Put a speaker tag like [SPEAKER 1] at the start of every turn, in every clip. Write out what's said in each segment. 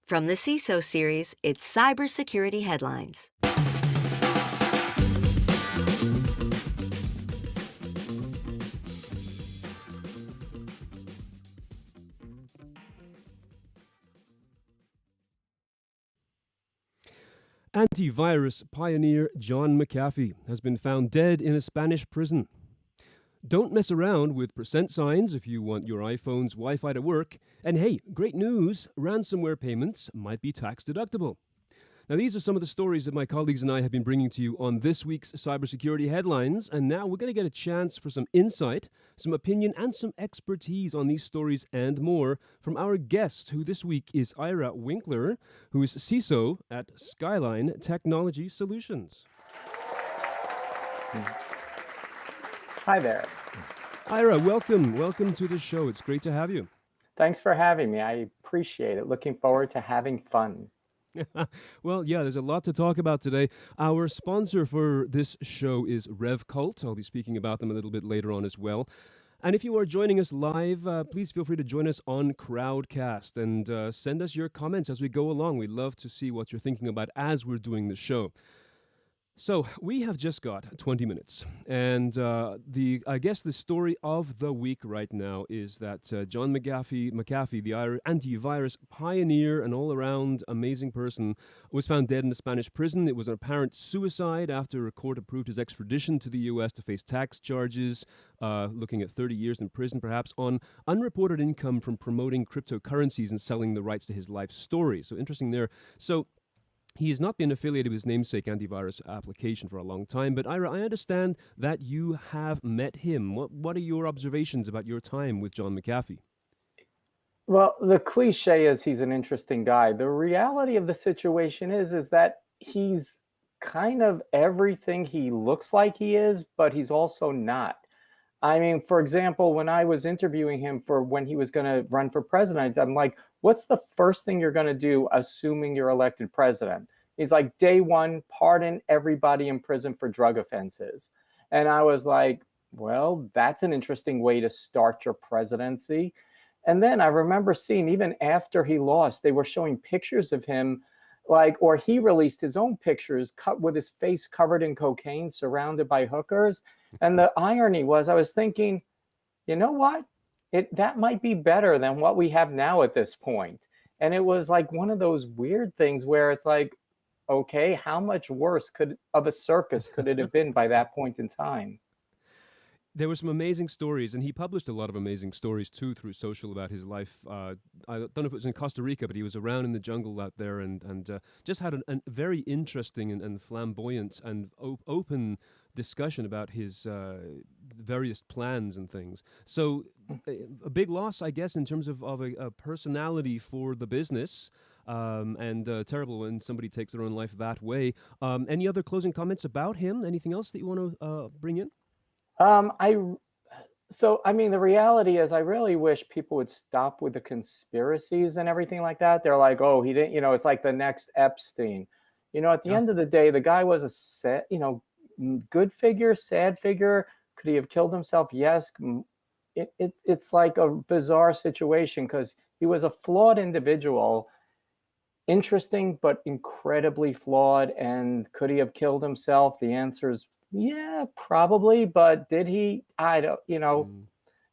[SPEAKER 1] From the CISO series, it's Cybersecurity Headlines.
[SPEAKER 2] Antivirus pioneer John McAfee has been found dead in a Spanish prison. Don't mess around with percent signs if you want your iPhone's Wi-Fi to work. And hey, great news, ransomware payments might be tax deductible. Now, these are some of the stories that my colleagues and I have been bringing to you on this week's Cybersecurity Headlines, and now we're going to get a chance for some insight, some opinion, and some expertise on these stories and more from our guest, who this week is Ira Winkler, who is CISO at Skyline Technology Solutions.
[SPEAKER 3] Hi there.
[SPEAKER 2] Ira, welcome to the show. It's great to have you.
[SPEAKER 3] Thanks for having me. I appreciate it. Looking forward to having fun.
[SPEAKER 2] Well, yeah, there's a lot to talk about today. Our sponsor for this show is RevCult. I'll be speaking about them a little bit later on as well. And if you are joining us live, please feel free to join us on Crowdcast and send us your comments as we go along. We'd love to see what you're thinking about as we're doing the show. So we have just got 20 minutes, and I guess the story of the week right now is that John McAfee, the antivirus pioneer and all-around amazing person, was found dead in a Spanish prison. It was an apparent suicide after a court approved his extradition to the U.S. to face tax charges, looking at 30 years in prison, perhaps, on unreported income from promoting cryptocurrencies and selling the rights to his life story. So interesting there. So he has not been affiliated with his namesake antivirus application for a long time, but Ira, I understand that you have met him. What are your observations about your time with John McAfee?
[SPEAKER 3] Well, the cliche is he's an interesting guy. The reality of the situation is that he's kind of everything he looks like he is, but he's also not. I mean, for example, when I was interviewing him for when he was going to run for president, I'm like, what's the first thing you're going to do, assuming you're elected president? He's like, day one, pardon everybody in prison for drug offenses. And I was like, well, that's an interesting way to start your presidency. And then I remember seeing, even after he lost, they were showing pictures of him, or he released his own pictures cut with his face covered in cocaine, surrounded by hookers. And the irony was, I was thinking, you know what? That might be better than what we have now at this point. And it was like one of those weird things where it's like, okay, how much worse of a circus could it have been by that point in time?
[SPEAKER 2] There were some amazing stories, and he published a lot of amazing stories too through social about his life. I don't know if it was in Costa Rica, but he was around in the jungle out there and just had a very interesting and flamboyant and open discussion about his various plans and things. So a big loss, I guess, in terms of a personality for the business. And terrible when somebody takes their own life that way. Any other closing comments about him? Anything else that you want to bring in?
[SPEAKER 3] I mean, the reality is I really wish people would stop with the conspiracies and everything like that. They're like, oh, he didn't, it's like the next Epstein. At the end of the day, the guy was a sad, good figure, sad figure. Could he have killed himself? Yes. It's like a bizarre situation because he was a flawed individual. Interesting, but incredibly flawed. And could he have killed himself? The answer is yeah, probably. But did he? I don't,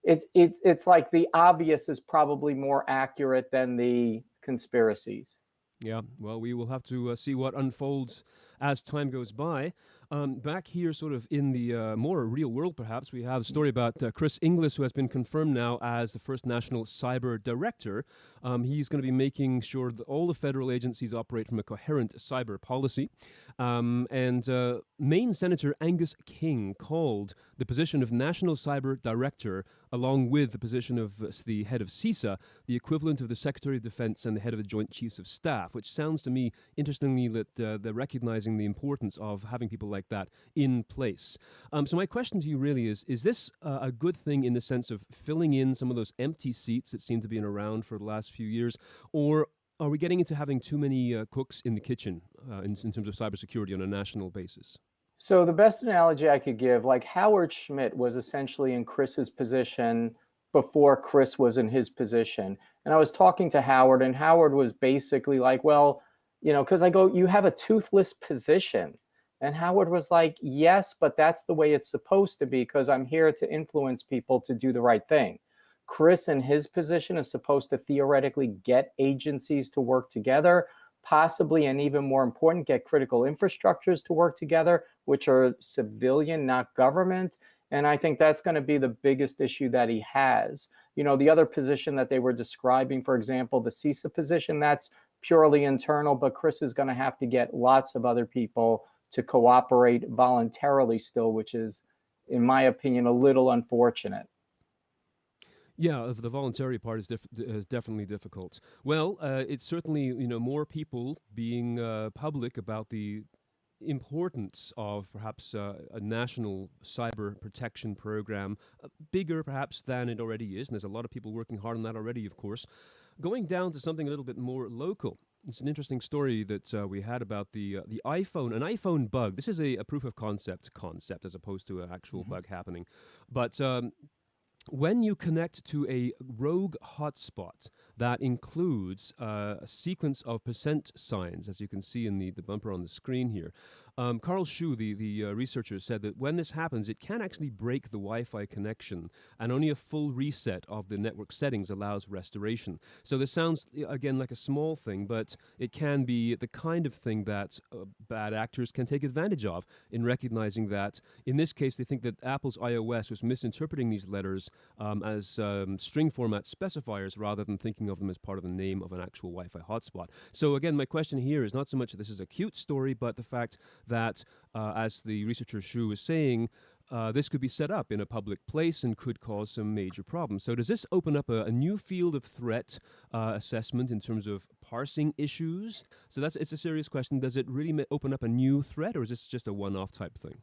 [SPEAKER 3] it's like the obvious is probably more accurate than the conspiracies.
[SPEAKER 2] Yeah, well, we will have to see what unfolds as time goes by. Back here, sort of in the more real world, perhaps, we have a story about Chris Inglis, who has been confirmed now as the first national cyber director. He's going to be making sure that all the federal agencies operate from a coherent cyber policy. And Maine Senator Angus King called the position of national cyber director, along with the position of the head of CISA, the equivalent of the Secretary of Defense and the head of the Joint Chiefs of Staff, which sounds to me, interestingly, that they're recognizing the importance of having people like that in place. So my question to you really is this a good thing in the sense of filling in some of those empty seats that seem to be around for the last few years, or are we getting into having too many cooks in the kitchen in terms of cybersecurity on a national basis?
[SPEAKER 3] So the best analogy I could give, like Howard Schmidt was essentially in Chris's position before Chris was in his position. And I was talking to Howard, and Howard was basically like, well, because I go, you have a toothless position. And Howard was like, yes, but that's the way it's supposed to be, because I'm here to influence people to do the right thing. Chris, in his position, is supposed to theoretically get agencies to work together, possibly, and even more important, get critical infrastructures to work together, which are civilian, not government. And I think that's going to be the biggest issue that he has. The other position that they were describing, for example, the CISA position, that's purely internal, but Chris is going to have to get lots of other people to cooperate voluntarily still, which is, in my opinion, a little unfortunate.
[SPEAKER 2] Yeah, the voluntary part is definitely difficult. Well, it's certainly more people being public about the importance of perhaps a national cyber protection program, bigger perhaps than it already is, and there's a lot of people working hard on that already, of course. Going down to something a little bit more local. It's an interesting story that we had about the iPhone, an iPhone bug. This is a proof of concept as opposed to an actual bug happening. But when you connect to a rogue hotspot that includes a sequence of percent signs, as you can see in the bumper on the screen here, Carl Schuh, the researcher, said that when this happens, it can actually break the Wi-Fi connection, and only a full reset of the network settings allows restoration. So this sounds, again, like a small thing, but it can be the kind of thing that bad actors can take advantage of in recognizing that, in this case, they think that Apple's iOS was misinterpreting these letters as string format specifiers rather than thinking of them as part of the name of an actual Wi-Fi hotspot. So again, my question here is not so much that this is a cute story, but the fact that, as the researcher Shu is saying, this could be set up in a public place and could cause some major problems. So does this open up a new field of threat assessment in terms of parsing issues? So it's a serious question. Does it really open up a new threat, or is this just a one-off type thing?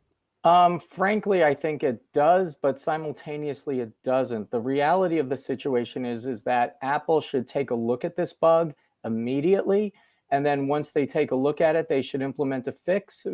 [SPEAKER 3] Frankly, I think it does, but simultaneously it doesn't. The reality of the situation is that Apple should take a look at this bug immediately. And then once they take a look at it, they should implement a fix,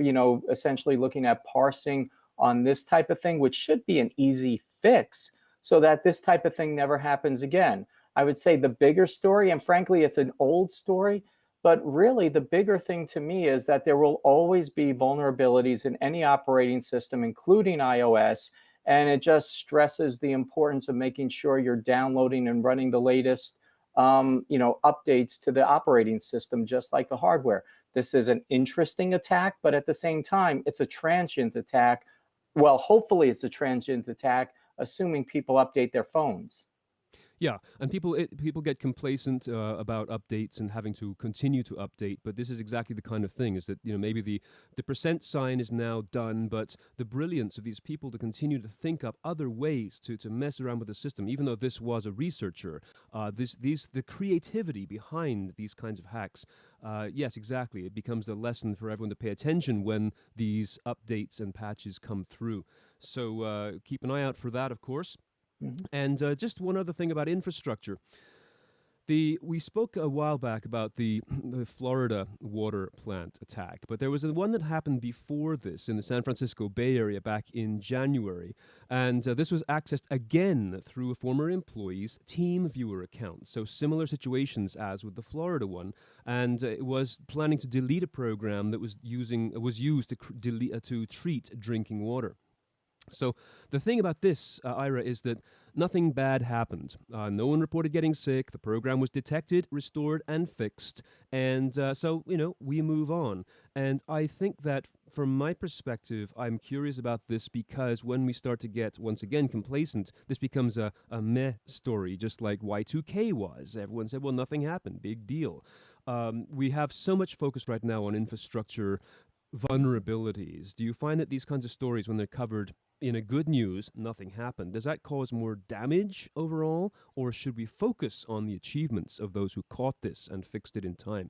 [SPEAKER 3] essentially looking at parsing on this type of thing, which should be an easy fix so that this type of thing never happens again. I would say the bigger story, and frankly, it's an old story, but really the bigger thing to me is that there will always be vulnerabilities in any operating system, including iOS. And it just stresses the importance of making sure you're downloading and running the latest updates to the operating system, just like the hardware. This is an interesting attack, but at the same time, it's a transient attack. Well, hopefully it's a transient attack, assuming people update their phones.
[SPEAKER 2] Yeah, and people get complacent about updates and having to continue to update, but this is exactly the kind of thing, is that maybe the percent sign is now done, but the brilliance of these people to continue to think up other ways to mess around with the system, even though this was a researcher, the creativity behind these kinds of hacks, yes, exactly, it becomes a lesson for everyone to pay attention when these updates and patches come through. So keep an eye out for that, of course.
[SPEAKER 3] Mm-hmm.
[SPEAKER 2] And just one other thing about infrastructure. We spoke a while back about the Florida water plant attack, but there was one that happened before this in the San Francisco Bay Area back in January, and this was accessed again through a former employee's TeamViewer account. So similar situations as with the Florida one, and it was planning to delete a program that was used to treat drinking water. So the thing about this, Ira, is that nothing bad happened. No one reported getting sick. The program was detected, restored, and fixed. And so, we move on. And I think that from my perspective, I'm curious about this because when we start to get, once again, complacent, this becomes a meh story, just like Y2K was. Everyone said, well, nothing happened. Big deal. We have so much focus right now on infrastructure vulnerabilities. Do you find that these kinds of stories, when they're covered in a good news, nothing happened, does that cause more damage overall, or should we focus on the achievements of those who caught this and fixed it in time?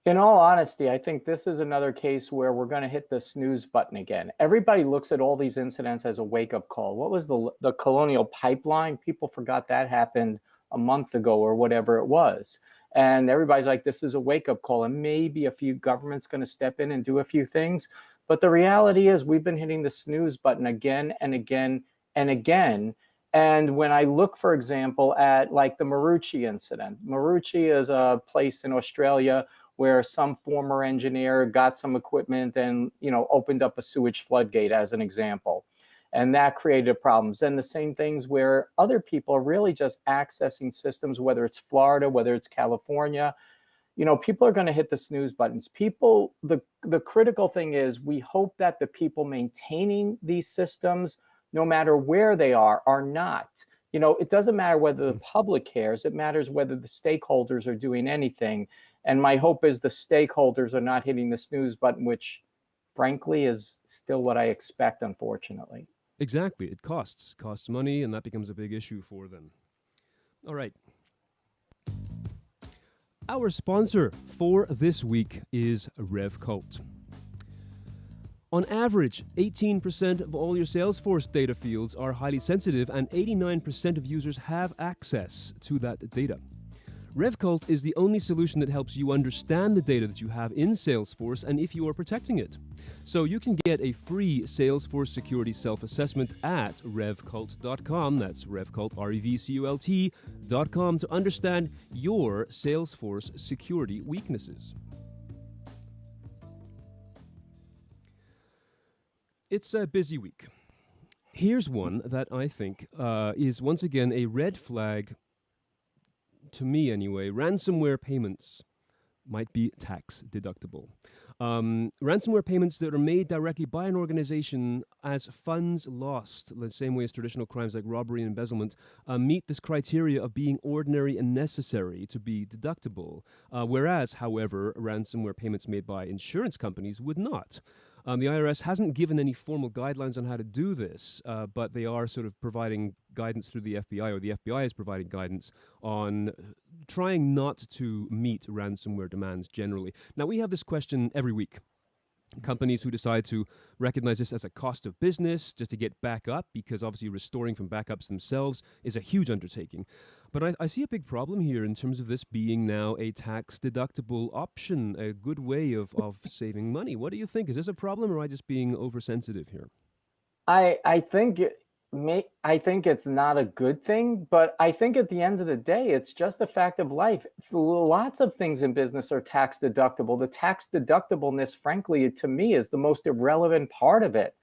[SPEAKER 3] In all honesty, I think this is another case where we're going to hit the snooze button again. Everybody looks at all these incidents as a wake-up call. What was the Colonial Pipeline? People forgot that happened a month ago or whatever it was. And everybody's like, this is a wake-up call, and maybe a few governments going to step in and do a few things. But the reality is we've been hitting the snooze button again and again and again. And when I look, for example, at like the Marucci incident, Marucci is a place in Australia where some former engineer got some equipment and, opened up a sewage floodgate as an example. And that created problems. And the same things where other people are really just accessing systems, whether it's Florida, whether it's California, people are going to hit the snooze buttons. The critical thing is we hope that the people maintaining these systems, no matter where they are not. It doesn't matter whether the public cares. It matters whether the stakeholders are doing anything. And my hope is the stakeholders are not hitting the snooze button, which frankly is still what I expect, unfortunately.
[SPEAKER 2] Exactly. It costs money, and that becomes a big issue for them. All right. Our sponsor for this week is RevCult. On average, 18% of all your Salesforce data fields are highly sensitive, and 89% of users have access to that data. RevCult is the only solution that helps you understand the data that you have in Salesforce and if you are protecting it. So you can get a free Salesforce security self-assessment at revcult.com. That's RevCult, REVCULT.com, to understand your Salesforce security weaknesses. It's a busy week. Here's one that I think is once again a red flag, to me anyway. Ransomware payments might be tax deductible. Ransomware payments that are made directly by an organization as funds lost, the same way as traditional crimes like robbery and embezzlement, meet this criteria of being ordinary and necessary to be deductible. Whereas, however, ransomware payments made by insurance companies would not. The IRS hasn't given any formal guidelines on how to do this, but they are sort of providing guidance through the FBI, or the FBI is providing guidance on trying not to meet ransomware demands generally. Now, we have this question every week. Companies who decide to recognize this as a cost of business just to get back up, because obviously restoring from backups themselves is a huge undertaking. But I see a big problem here in terms of this being now a tax-deductible option, a good way of saving money. What do you think? Is this a problem, or am I just being oversensitive here?
[SPEAKER 3] I think it's not a good thing, but I think at the end of the day, it's just a fact of life. Lots of things in business are tax deductible. The tax deductibleness, frankly, to me, is the most irrelevant part of it.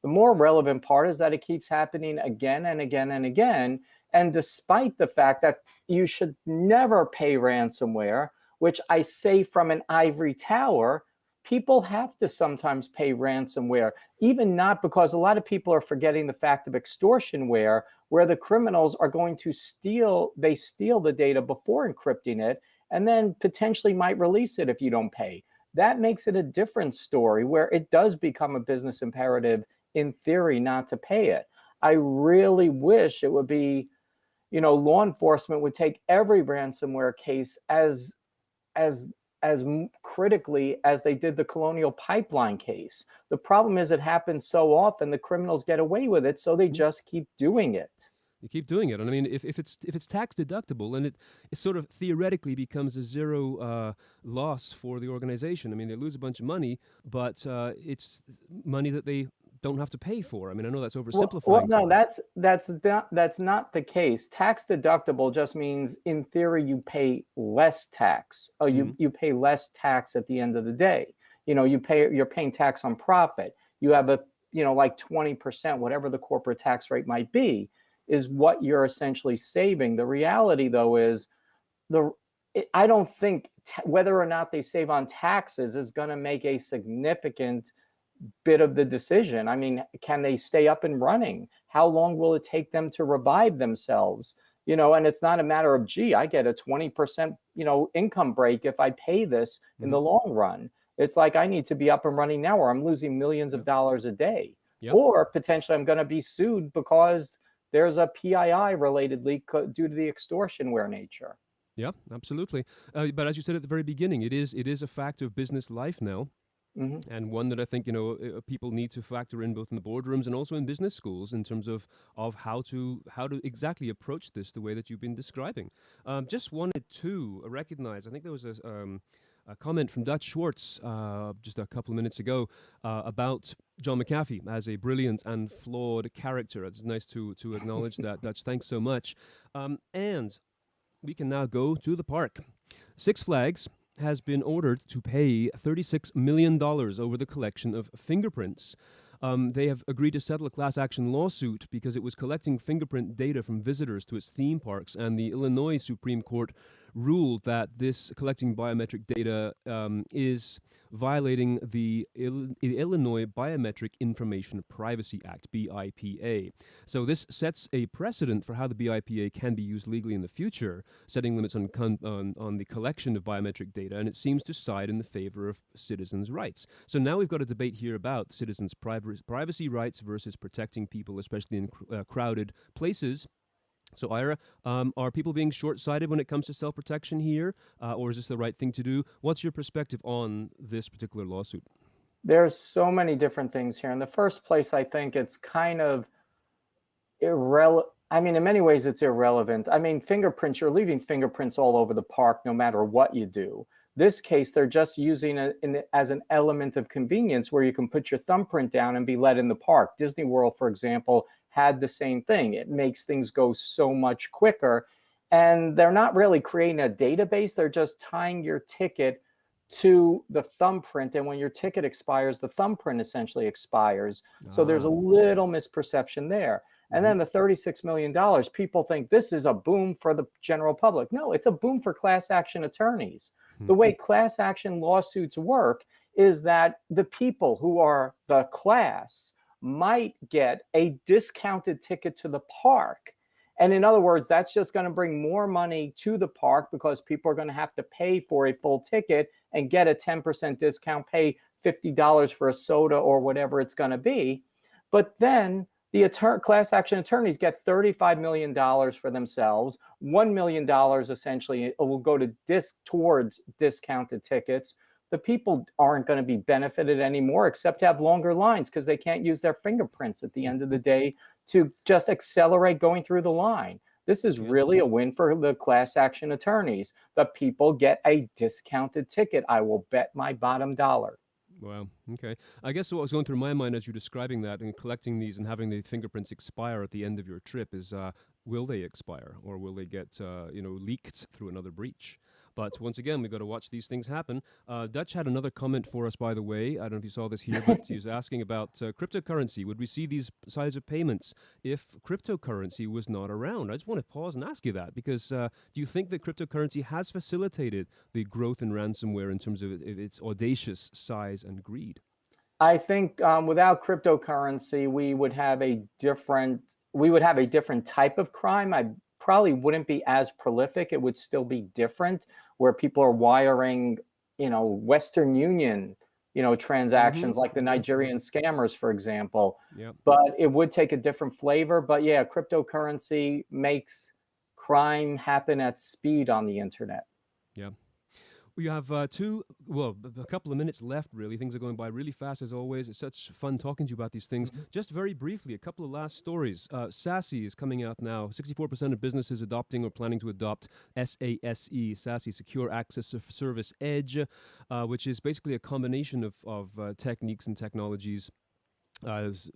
[SPEAKER 3] The more relevant part is that it keeps happening again and again and again. And despite the fact that you should never pay ransomware, which I say from an ivory tower, people have to sometimes pay ransomware, even not because a lot of people are forgetting the fact of extortionware, where the criminals are going to steal the data before encrypting it, and then potentially might release it if you don't pay. That makes it a different story, where it does become a business imperative in theory not to pay it. I really wish it would be, law enforcement would take every ransomware case as critically as they did the Colonial Pipeline case. The problem is it happens so often, the criminals get away with it, so they just keep doing it.
[SPEAKER 2] You keep doing it. And I mean, if it's tax deductible, then it sort of theoretically becomes a zero loss for the organization. I mean, they lose a bunch of money, but it's money that they don't have to pay for. I mean, I know that's oversimplifying.
[SPEAKER 3] Well, no, that's not the case. Tax deductible just means, in theory, you pay less tax. You pay less tax at the end of the day. You're paying tax on profit. You have like 20%, whatever the corporate tax rate might be, is what you're essentially saving. The reality, though, is I don't think whether or not they save on taxes is going to make a significant bit of the decision. I mean, can they stay up and running? How long will it take them to revive themselves? And it's not a matter of, gee, I get a 20%, income break if I pay this in the long run. It's like, I need to be up and running now, or I'm losing millions of dollars a day. Yep. Or potentially I'm going to be sued because there's a PII related leak due to the extortionware nature.
[SPEAKER 2] Yeah, absolutely. But as you said at the very beginning, it is a fact of business life now. Mm-hmm. And one that I think people need to factor in, both in the boardrooms and also in business schools, in terms of how to exactly approach this the way that you've been describing. Just wanted to recognize, I think there was a comment from Dutch Schwartz just a couple of minutes ago about John McAfee as a brilliant and flawed character. It's nice to acknowledge that, Dutch. Thanks so much. And we can now go to the park. Six Flags has been ordered to pay $36 million over the collection of fingerprints. They have agreed to settle a class action lawsuit because it was collecting fingerprint data from visitors to its theme parks, and the Illinois Supreme Court ruled that this collecting biometric data is violating the Illinois Biometric Information Privacy Act, BIPA. So this sets a precedent for how the BIPA can be used legally in the future, setting limits on the collection of biometric data, and it seems to side in the favor of citizens' rights. So now we've got a debate here about citizens' privacy rights versus protecting people, especially in crowded places. So, Ira, are people being short-sighted when it comes to self-protection here, or is this the right thing to do? What's your perspective on this particular lawsuit?
[SPEAKER 3] There's so many different things here. In the first place, I think it's kind of irrelevant. I mean, in many ways, it's irrelevant. I mean, fingerprints, you're leaving fingerprints all over the park no matter what you do. This case, they're just using it as an element of convenience where you can put your thumbprint down and be let in the park. Disney World, for example, had the same thing. It makes things go so much quicker. And they're not really creating a database. They're just tying your ticket to the thumbprint. And when your ticket expires, the thumbprint essentially expires. So there's a little misperception there. And then the $36 million, people think this is a boom for the general public. No, it's a boom for class action attorneys. The way class action lawsuits work is that the people who are the class might get a discounted ticket to the park. And in other words, that's just going to bring more money to the park because people are going to have to pay for a full ticket and get a 10% discount, pay $50 for a soda or whatever it's going to be. But then the class action attorneys get $35 million for themselves. $1 million essentially will go towards discounted tickets. The people aren't going to be benefited anymore except to have longer lines because they can't use their fingerprints at the end of the day to just accelerate going through the line. This is really a win for the class action attorneys. The people get a discounted ticket. I will bet my bottom dollar.
[SPEAKER 2] Wow. Okay. I guess what was going through my mind as you're describing that and collecting these and having the fingerprints expire at the end of your trip is, will they expire or will they get, leaked through another breach? But once again, we've got to watch these things happen. Dutch had another comment for us, by the way. I don't know if you saw this here, but he was asking about cryptocurrency. Would we see these size of payments if cryptocurrency was not around? I just want to pause and ask you that because do you think that cryptocurrency has facilitated the growth in ransomware in terms of its audacious size and greed?
[SPEAKER 3] I think without cryptocurrency, we would have a different type of crime. I probably wouldn't be as prolific. It would still be different, where people are wiring, Western Union, transactions like the Nigerian scammers, for example.
[SPEAKER 2] Yep.
[SPEAKER 3] But it would take a different flavor. But yeah, cryptocurrency makes crime happen at speed on the internet.
[SPEAKER 2] Yeah. We have a couple of minutes left, really. Things are going by really fast, as always. It's such fun talking to you about these things. Just very briefly, a couple of last stories. SASE is coming out now. 64% of businesses adopting or planning to adopt SASE, SASE Secure Access Service Edge, which is basically a combination of techniques and technologies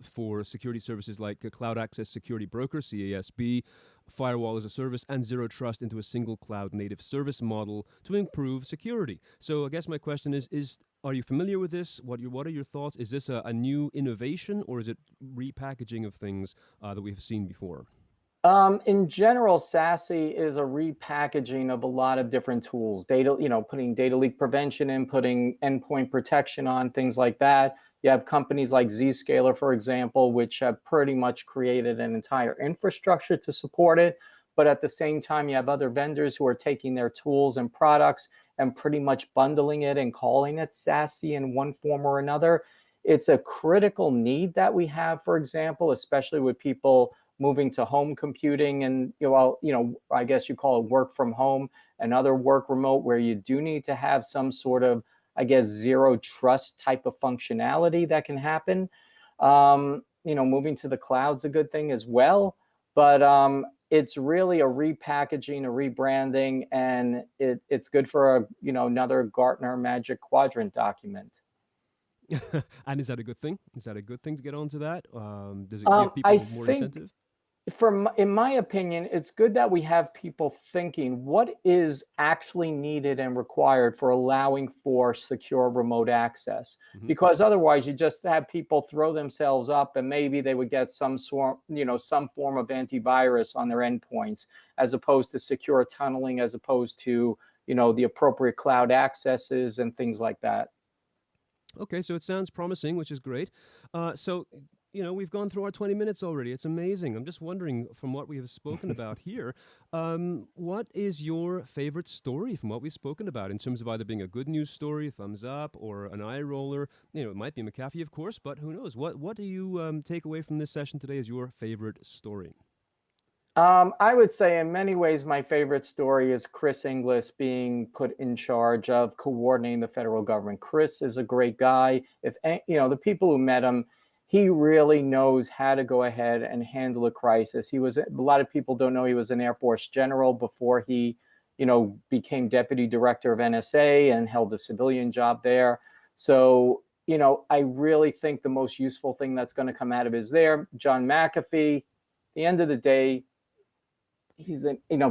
[SPEAKER 2] for security services like Cloud Access Security Broker, CASB, Firewall as a Service, and Zero Trust into a single cloud-native service model to improve security. So I guess my question is are you familiar with this? What are your thoughts? Is this a new innovation, or is it repackaging of things that we've seen before?
[SPEAKER 3] In general, SASE is a repackaging of a lot of different tools. Putting data leak prevention in, putting endpoint protection on, things like that. You have companies like Zscaler, for example, which have pretty much created an entire infrastructure to support it. But at the same time, you have other vendors who are taking their tools and products and pretty much bundling it and calling it SASE in one form or another. It's a critical need that we have, for example, especially with people moving to home computing and, I guess you call it work from home and other work remote, where you do need to have some sort of, zero trust type of functionality that can happen. Moving to the cloud's a good thing as well. But it's really a repackaging, a rebranding, and it's good for a another Gartner Magic Quadrant document.
[SPEAKER 2] And is that a good thing? Is that a good thing to get onto that? Does it give
[SPEAKER 3] I
[SPEAKER 2] people more
[SPEAKER 3] think,
[SPEAKER 2] incentive?
[SPEAKER 3] in my opinion, it's good that we have people thinking what is actually needed and required for allowing for secure remote access.
[SPEAKER 2] Mhm.
[SPEAKER 3] Because otherwise, you just have people throw themselves up, and maybe they would get some form of antivirus on their endpoints, as opposed to secure tunneling, as opposed to the appropriate cloud accesses and things like that.
[SPEAKER 2] Okay, so it sounds promising, which is great. So, we've gone through our 20 minutes already. It's amazing. I'm just wondering, from what we have spoken about here, what is your favorite story from what we've spoken about in terms of either being a good news story, thumbs up, or an eye roller? It might be McAfee, of course, but who knows? What do you take away from this session today as your favorite story?
[SPEAKER 3] I would say in many ways, my favorite story is Chris Inglis being put in charge of coordinating the federal government. Chris is a great guy. If the people who met him, he really knows how to go ahead and handle a crisis. A lot of people don't know he was an Air Force general before he, became deputy director of NSA and held a civilian job there. So, I really think the most useful thing that's going to come out of is there. John McAfee, at the end of the day,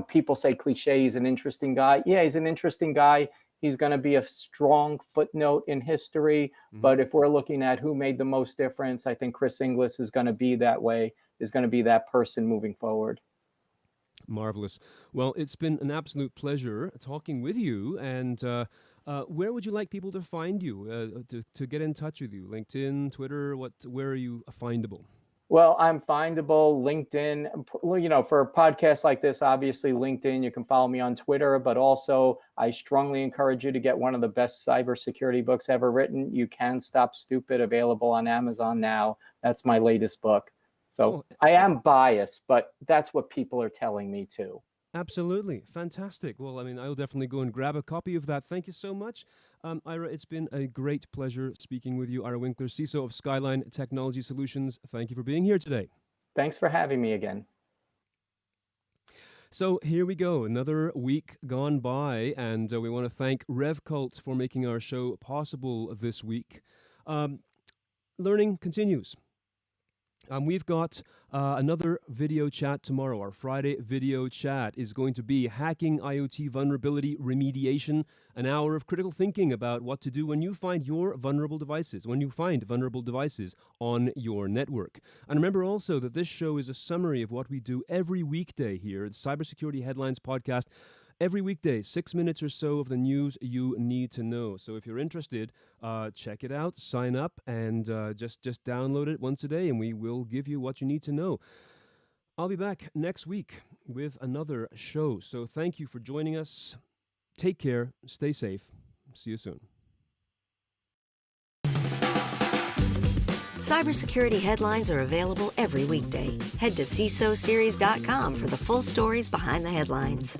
[SPEAKER 3] people say cliche, he's an interesting guy. Yeah, he's an interesting guy. He's going to be a strong footnote in history. But if we're looking at who made the most difference, I think Chris Inglis is going to be that way, is going to be that person moving forward.
[SPEAKER 2] Marvelous. Well, it's been an absolute pleasure talking with you. And where would you like people to find you, to get in touch with you? LinkedIn, Twitter, where are you findable?
[SPEAKER 3] Well, I'm findable, LinkedIn, for podcasts like this, obviously LinkedIn. You can follow me on Twitter, but also I strongly encourage you to get one of the best cybersecurity books ever written, You Can Stop Stupid, available on Amazon now. That's my latest book. So I am biased, but that's what people are telling me too.
[SPEAKER 2] Absolutely. Fantastic. Well, I'll definitely go and grab a copy of that. Thank you so much. Ira, it's been a great pleasure speaking with you. Ira Winkler, CISO of Skyline Technology Solutions. Thank you for being here today.
[SPEAKER 3] Thanks for having me again.
[SPEAKER 2] So here we go, another week gone by, and we want to thank RevCult for making our show possible this week. Learning continues. We've got another video chat tomorrow. Our Friday video chat is going to be Hacking IoT Vulnerability Remediation, an hour of critical thinking about what to do when you find vulnerable devices on your network. And remember also that this show is a summary of what we do every weekday here at Cybersecurity Headlines Podcast. Every weekday, 6 minutes or so of the news you need to know. So if you're interested, check it out, sign up, and just download it once a day, and we will give you what you need to know. I'll be back next week with another show. So thank you for joining us. Take care. Stay safe. See you soon.
[SPEAKER 1] Cybersecurity headlines are available every weekday. Head to CISOseries.com for the full stories behind the headlines.